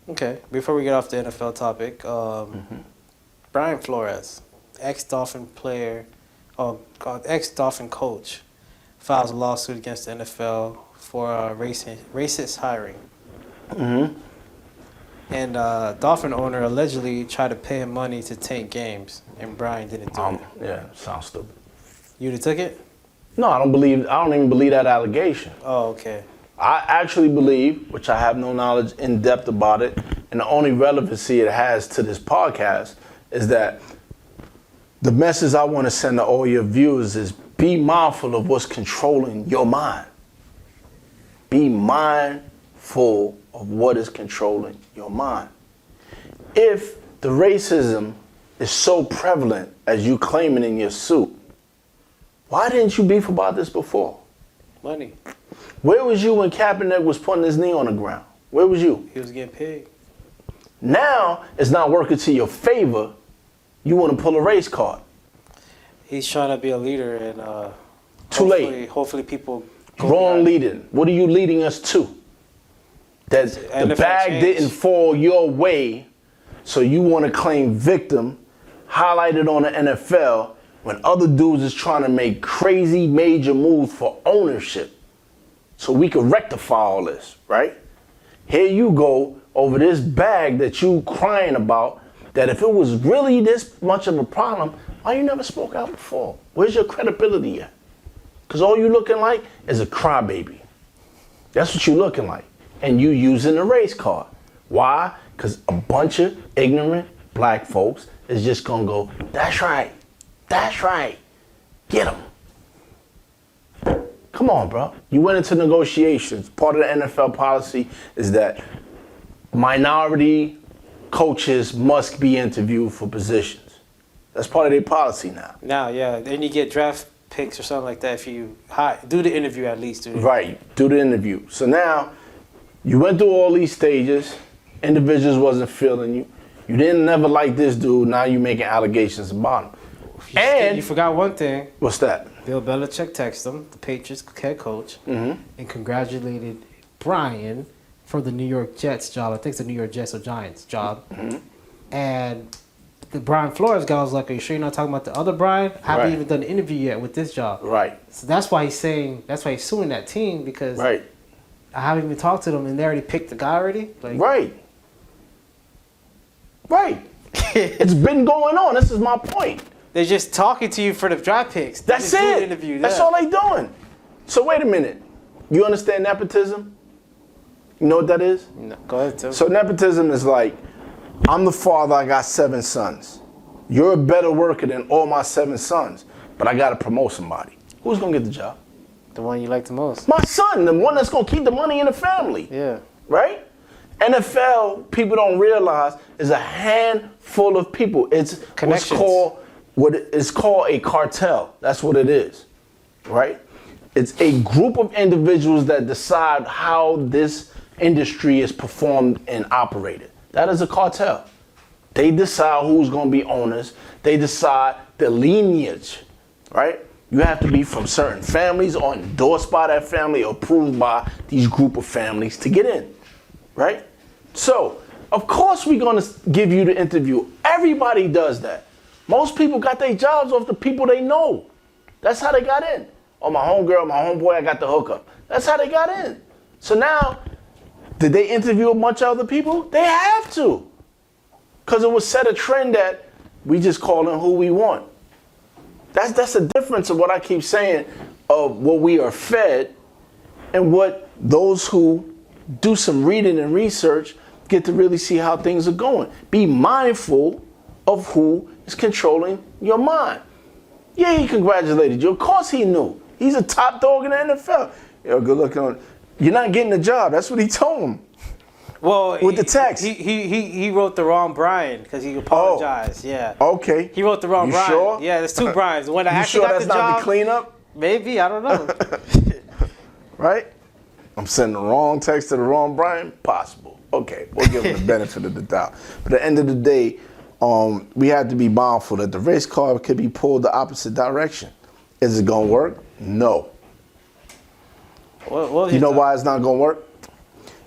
Okay. Before we get off the NFL topic, Brian Flores, ex-Dolphin player, ex-Dolphin coach, files a lawsuit against the NFL for racist hiring. Mm-hmm. And Dolphin owner allegedly tried to pay him money to tank games, and Brian didn't do it. Yeah, sounds stupid. You'd have took it? No, I don't even believe that allegation. Oh, okay. I actually believe, which I have no knowledge in depth about it, and the only relevancy it has to this podcast is that the message I want to send to all your viewers is be mindful of what's controlling your mind. Be mindful of what is controlling your mind. If the racism is so prevalent as you claiming in your suit, why didn't you beef about this before? Money. Where was you when Kaepernick was putting his knee on the ground? Where was you? He was getting paid. Now it's not working to your favor. You want to pull a race card. He's trying to be a leader, and Too late. Hopefully people go Wrong behind. leading. What are you leading us to? That the NFL bag change. didn't fall your way, so you want to claim victim, highlight it on the NFL, when other dudes is trying to make crazy major moves for ownership. So we can rectify all this, right? Here you go over this bag that you crying about, that if it was really this much of a problem, why you never spoke out before? Where's your credibility at? Because all you looking like is a crybaby. That's what you looking like. And you using a race card. Why? Because a bunch of ignorant black folks is just gonna go, that's right, get them. Come on, bro. You went into negotiations. Part of the NFL policy is that minority coaches must be interviewed for positions. That's part of their policy now. Now, yeah. Then you get draft picks or something like that if you do the interview at least. Right, do the interview. So now, you went through all these stages. Individuals wasn't feeling you. You didn't never like this dude. Now you making allegations about him. And you forgot one thing. What's that? Bill Belichick texted him, the Patriots head coach, and congratulated Brian for the New York Jets job. I think it's the New York Jets or Giants job. And the Brian Flores guy was like, are you sure you're not talking about the other Brian? I haven't even done an interview yet with this job. Right. So that's why he's suing that team, because Right. I haven't even talked to them and they already picked the guy already. Like, Right. It's been going on. This is my point. They're just talking to you for the draft picks. They That's just do an it. interview, That's yeah. all they doing. So wait a minute. You understand nepotism? You know what that is? No, go ahead, too. So nepotism is like, I'm the father, I got 7 sons. You're a better worker than all my 7 sons, but I gotta promote somebody. Who's gonna get the job? The one you like the most. My son, the one that's gonna keep the money in the family. Yeah. Right? NFL, people don't realize, is a handful of people. It's what is called a cartel. That's what it is. Right? It's a group of individuals that decide how this industry is performed and operated. That is a cartel. They decide who's going to be owners. They decide the lineage, right? You have to be from certain families or endorsed by that family or approved by these group of families to get in, right? So, of course we're going to give you the interview. Everybody does that. Most people got their jobs off the people they know. That's how they got in. Oh, my homegirl, my homeboy, I got the hookup. That's how they got in. So now, did they interview a bunch of other people? They have to. Because it would set a trend that we just call in who we want. That's the difference of what I keep saying of what we are fed and what those who do some reading and research get to really see how things are going. Be mindful of who is controlling your mind. Yeah, he congratulated you. Of course he knew. He's a top dog in the NFL. Yo, good looking on. You're not getting the job. That's what he told him. Well, with the text. He wrote the wrong Brian because he apologized. Yeah. Okay. He wrote the wrong Brian. Sure? Yeah, there's 2 Brians. The one that actually got the job. You sure that's not the cleanup? Maybe, I don't know. Right? I'm sending the wrong text to the wrong Brian? Possible. Okay, we'll give him the benefit of the doubt. But at the end of the day, we have to be mindful that the race card could be pulled the opposite direction. Is it going to work? No. What you know why it's not going to work?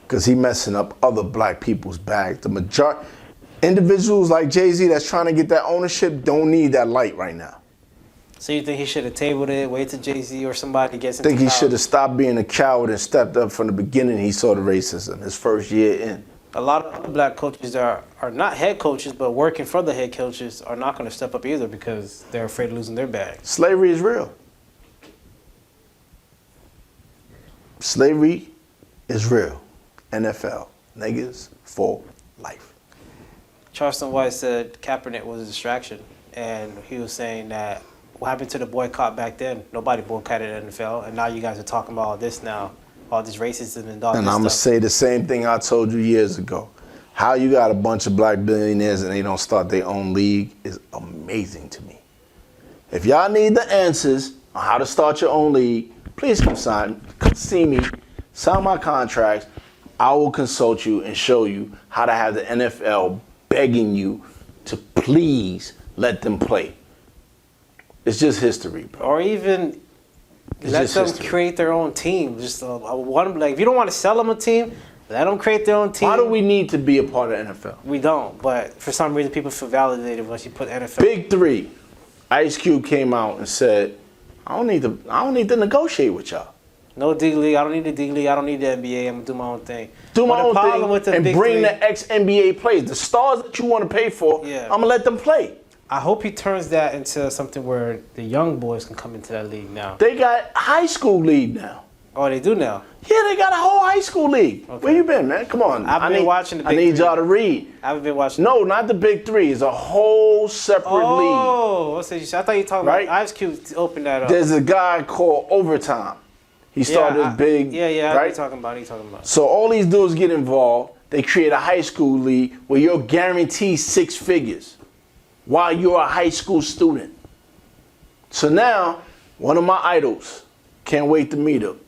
because he messing up other black people's bags. The majority, individuals like Jay-Z that's trying to get that ownership don't need that light right now. So you think he should have tabled it, wait till Jay-Z or somebody gets I think into he power? should have stopped being a coward and stepped up from the beginning. He saw the racism his first year in. A lot of other black coaches that are not head coaches, but working for the head coaches are not going to step up either because they're afraid of losing their bag. Slavery is real. Slavery is real. NFL. Niggas for life. Charleston White said Kaepernick was a distraction, and he was saying that what happened to the boycott back then? Nobody boycotted the NFL, and now you guys are talking about all this now, all this racism and all this And I'm going to stuff. say the same thing I told you years ago. How you got a bunch of black billionaires and they don't start their own league is amazing to me. If y'all need the answers on how to start your own league, please come see me, sign my contracts. I will consult you and show you how to have the NFL begging you to please let them play. It's just history, bro. Or even let them create their own team. Just one, like if you don't want to sell them a team, let them create their own team. Why do we need to be a part of NFL? We don't, but for some reason people feel validated once you put NFL. Big three. Ice Cube came out and said, I don't need to negotiate with y'all. No D League. I don't need the D League. I don't need the NBA. I'm gonna do my own thing. Do my own thing with the and big bring three, the ex-NBA players, the stars that you want to pay for. Yeah. I'm gonna let them play. I hope he turns that into something where the young boys can come into that league now. They got high school league now. Oh, they do now. Yeah, they got a whole high school league. Okay. Where you been, man? Come on. I've been watching the I Big need Three. y'all to read. I haven't been watching. No, not the big three. It's a whole separate league. Oh, I thought you were talking Right? about Ice Cube opened that up. There's a guy called Overtime. He started big. Yeah, I know right? what you're talking about. So all these dudes get involved. They create a high school league where you're guaranteed 6 figures while you're a high school student. So now, one of my idols, can't wait to meet him,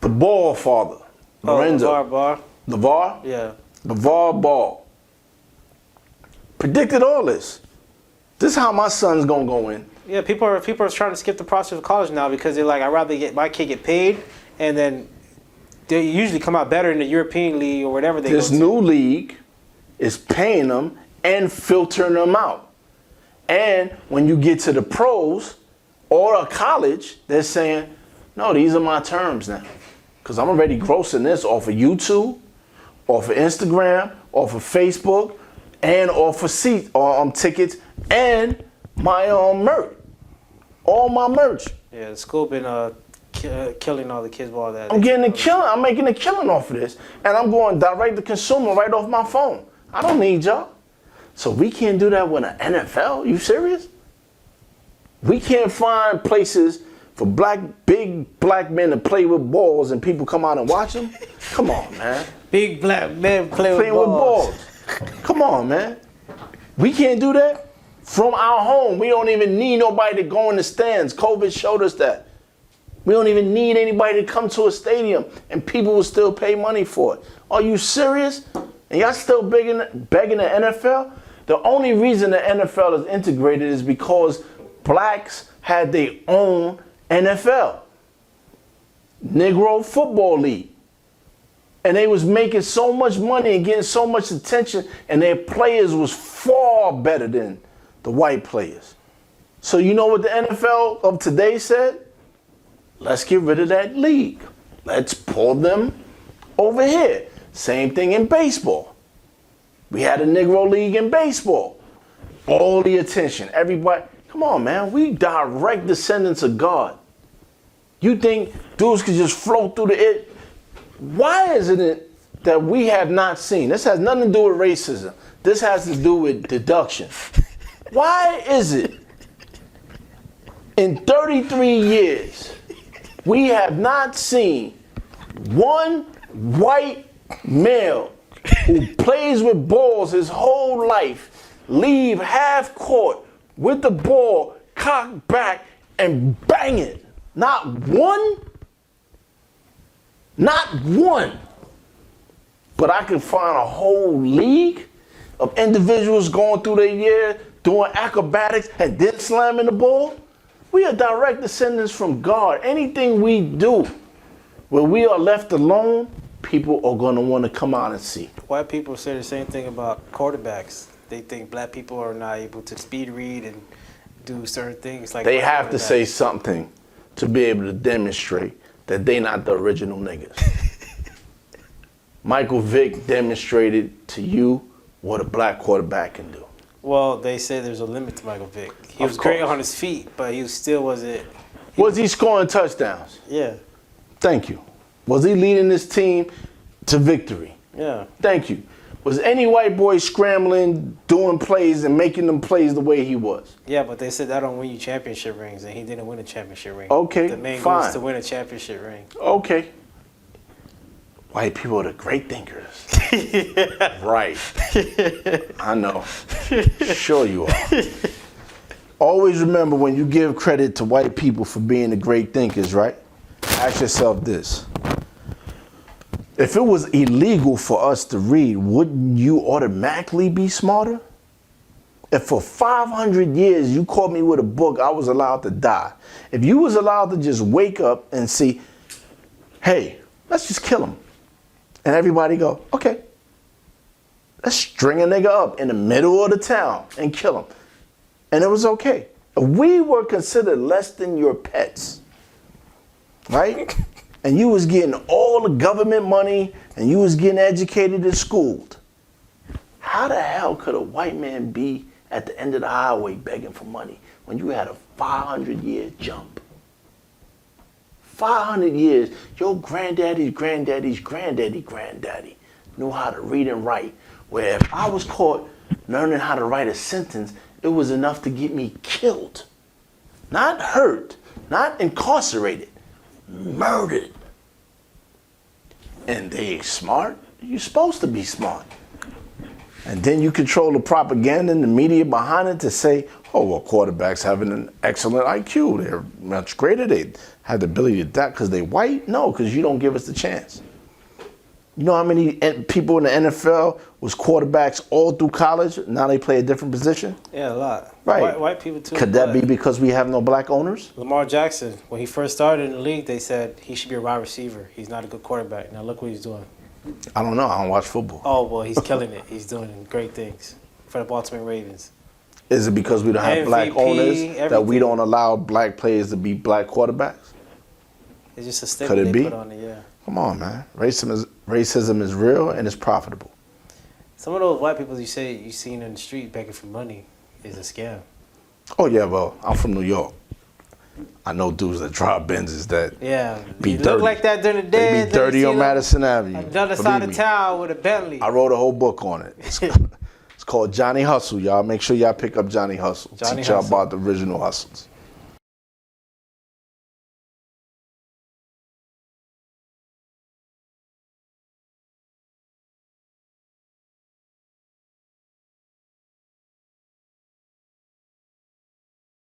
the Ball father, Lorenzo. LeVar? LeVar? Yeah. LeVar Ball. Predicted all this. This is how my son's gonna go in. Yeah, people are trying to skip the process of college now because they're like, I'd rather get my kid get paid, and then they usually come out better in the European league or whatever they This go to. new league is paying them and filtering them out. And when you get to the pros or a college, they're saying, no, these are my terms now. Because I'm already grossing this off of YouTube, off of Instagram, off of Facebook, and off of tickets, and my merch. All my merch. Yeah, the school been killing all the kids with all that. I'm getting a killing. I'm making a killing off of this. And I'm going direct to consumer right off my phone. I don't need y'all. So we can't do that with an NFL? You serious? We can't find places for big black men to play with balls and people come out and watch them? Come on, man. Big black men playing with balls. Come on, man. We can't do that? From our home, we don't even need nobody to go in the stands. COVID showed us that. We don't even need anybody to come to a stadium, and people will still pay money for it. Are you serious? And y'all still begging the NFL? The only reason the NFL is integrated is because blacks had their own NFL, Negro Football League. And they was making so much money and getting so much attention, and their players was far better than the white players. So you know what the NFL of today said? Let's get rid of that league. Let's pull them over here. Same thing in baseball. We had a Negro League in baseball. All the attention, everybody. Come on, man. We direct descendants of God. You think dudes could just float through the air? Why is it that we have not seen? This has nothing to do with racism. This has to do with deduction. Why is it in 33 years we have not seen one white male who plays with balls his whole life leave half court with the ball cocked back and bang it? Not one? Not one. But I can find a whole league of individuals going through their year doing acrobatics and then slamming the ball. We are direct descendants from God. Anything we do where we are left alone, people are going to want to come out and see. White people say the same thing about quarterbacks. They think black people are not able to speed read and do certain things. Like they have to say something to be able to demonstrate that they not the original niggas. Michael Vick demonstrated to you what a black quarterback can do. Well, they say there's a limit to Michael Vick. He was great on his feet, but he still wasn't. Was he scoring touchdowns? Yeah. Thank you. Was he leading this team to victory? Yeah. Thank you. Was any white boy scrambling, doing plays, and making them plays the way he was? Yeah, but they said that don't win you championship rings, and he didn't win a championship ring. Okay, the main fine. goal is to win a championship ring. Okay. White people are the great thinkers. Right. I know. Sure you are. Always remember when you give credit to white people for being the great thinkers, right? Ask yourself this. If it was illegal for us to read, wouldn't you automatically be smarter? If for 500 years you caught me with a book, I was allowed to die. If you was allowed to just wake up and see, hey, let's just kill him. And everybody go, okay, let's string a nigga up in the middle of the town and kill him. And it was okay. We were considered less than your pets, right? And you was getting all the government money and you was getting educated and schooled. How the hell could a white man be at the end of the highway begging for money when you had a 500-year jump? 500 years, your granddaddy's granddaddy's granddaddy knew how to read and write. Where if I was caught learning how to write a sentence, it was enough to get me killed. Not hurt, not incarcerated, murdered. And they smart? You're supposed to be smart. And then you control the propaganda and the media behind it to say, oh, well, quarterbacks having an excellent IQ. They're much greater. They have the ability to adapt because they white? No, because you don't give us the chance. You know how many people in the NFL was quarterbacks all through college? Now they play a different position? Yeah, a lot. Right. White people too. Could that be because we have no black owners? Lamar Jackson, when he first started in the league, they said he should be a wide receiver. He's not a good quarterback. Now look what he's doing. I don't know. I don't watch football. Oh, well, he's killing it. He's doing great things for the Baltimore Ravens. Is it because we don't have MVP, black owners everything. that we don't allow black players to be black quarterbacks? It's just a stigma they put on it, yeah. Come on, man. Racism is real and it's profitable. Some of those white people you say you seen in the street begging for money is a scam. Oh, yeah, well, I'm from New York. I know dudes that drive Benzes that be you dirty. look like that during the day. They be dirty on Madison Avenue. Another side of town with a Bentley. I wrote a whole book on it. It's called Johnny Hustle, y'all. Make sure y'all pick up Johnny Hustle. Teach y'all about the original hustles.